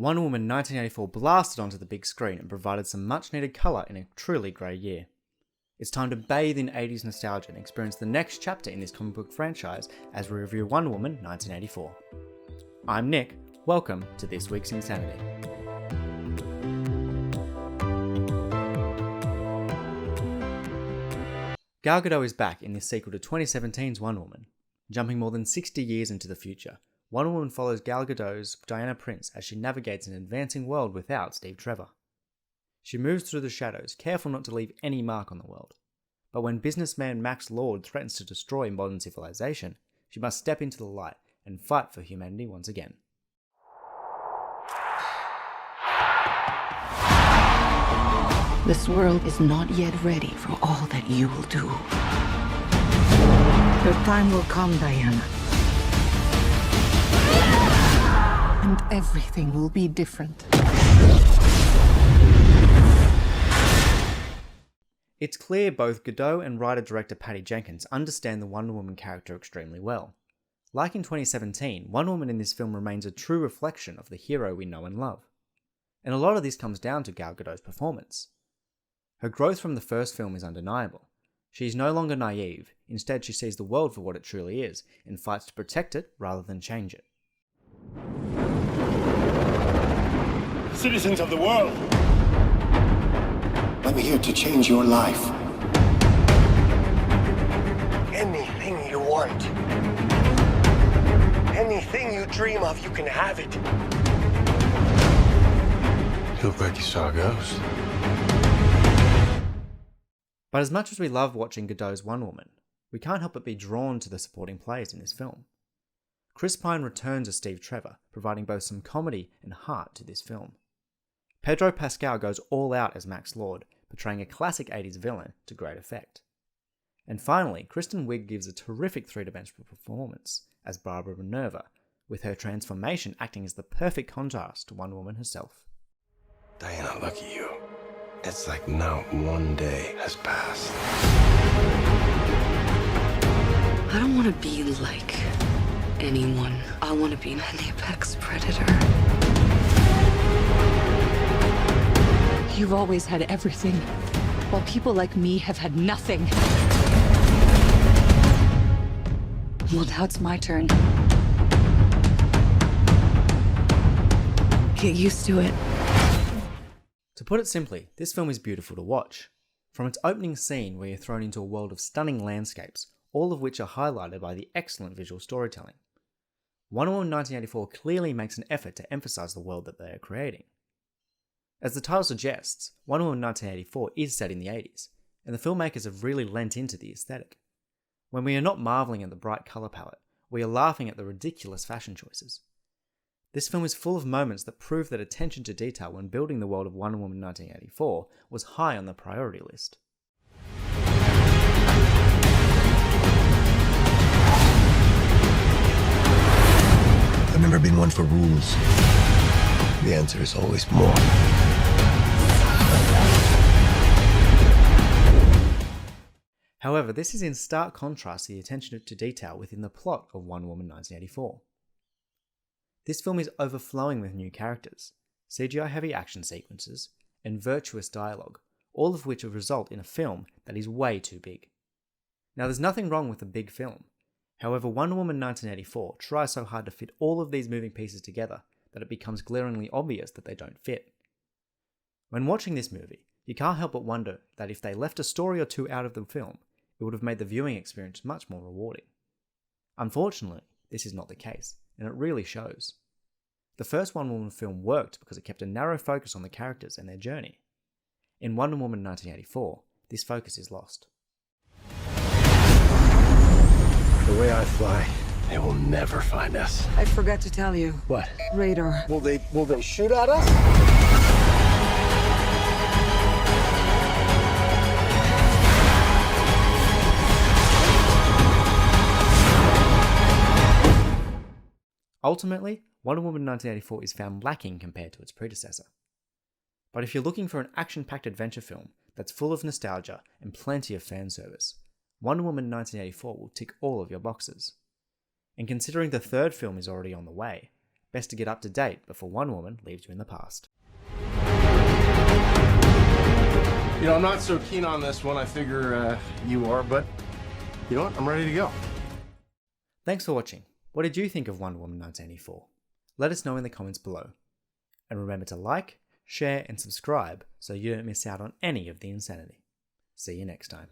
Wonder Woman 1984 blasted onto the big screen and provided some much needed colour in a truly great year. It's time to bathe in 80s nostalgia and experience the next chapter in this comic book franchise as we review Wonder Woman 1984. I'm Nick, welcome to this week's Insanity. Gal Gadot is back in this sequel to 2017's Wonder Woman. Jumping more than 60 years into the future, Wonder Woman follows Gal Gadot's Diana Prince as she navigates an advancing world without Steve Trevor. She moves through the shadows, careful not to leave any mark on the world. But when businessman Max Lord threatens to destroy modern civilization, she must step into the light and fight for humanity once again. This world is not yet ready for all that you will do. Your time will come, Diana. And everything will be different. It's clear both Gadot and writer-director Patty Jenkins understand the Wonder Woman character extremely well. Like in 2017, Wonder Woman in this film remains a true reflection of the hero we know and love. And a lot of this comes down to Gal Gadot's performance. Her growth from the first film is undeniable. She is no longer naive, instead she sees the world for what it truly is, and fights to protect it rather than change it. Citizens of the world, I'm here to change your life. anything you want, anything you dream of, you can have it. You look like you saw a ghost. But as much as we love watching Gadot's Wonder Woman, we can't help but be drawn to the supporting players in this film. Chris Pine returns as Steve Trevor, providing both some comedy and heart to this film. Pedro Pascal goes all out as Max Lord, portraying a classic 80s villain to great effect. And finally, Kristen Wiig gives a terrific three-dimensional performance as Barbara Minerva, with her transformation acting as the perfect contrast to Wonder Woman herself. Diana, look at you. It's like not one day has passed. I don't want to be like anyone. I want to be an apex predator. You've always had everything, while people like me have had nothing. Well, now it's my turn. Get used to it. To put it simply, this film is beautiful to watch. From its opening scene where you're thrown into a world of stunning landscapes, all of which are highlighted by the excellent visual storytelling. Wonder Woman 1984 clearly makes an effort to emphasize the world that they are creating. As the title suggests, Wonder Woman 1984 is set in the 80s, and the filmmakers have really lent into the aesthetic. When we are not marvelling at the bright colour palette, we are laughing at the ridiculous fashion choices. This film is full of moments that prove that attention to detail when building the world of Wonder Woman 1984 was high on the priority list. I've never been one for rules. The answer is always more. However, this is in stark contrast to the attention to detail within the plot of Wonder Woman 1984. This film is overflowing with new characters, CGI-heavy action sequences, and virtuous dialogue, all of which will result in a film that is way too big. Now, there's nothing wrong with a big film. However, Wonder Woman 1984 tries so hard to fit all of these moving pieces together that it becomes glaringly obvious that they don't fit. When watching this movie, you can't help but wonder that if they left a story or two out of the film, it would have made the viewing experience much more rewarding. Unfortunately, this is not the case, and it really shows. The first Wonder Woman film worked because it kept a narrow focus on the characters and their journey. In Wonder Woman 1984, this focus is lost. The way I fly, they will never find us. I forgot to tell you. What? Radar. Will they shoot at us? Ultimately, Wonder Woman 1984 is found lacking compared to its predecessor. But if you're looking for an action-packed adventure film that's full of nostalgia and plenty of fan service, Wonder Woman 1984 will tick all of your boxes. And considering the third film is already on the way, Best to get up to date before Wonder Woman leaves you in the past. You know, I'm not so keen on this one. I figure you are, but you know what? I'm ready to go. Thanks for watching. What did you think of Wonder Woman 1984? Let us know in the comments below. And remember to like, share, and subscribe so you don't miss out on any of the insanity. See you next time.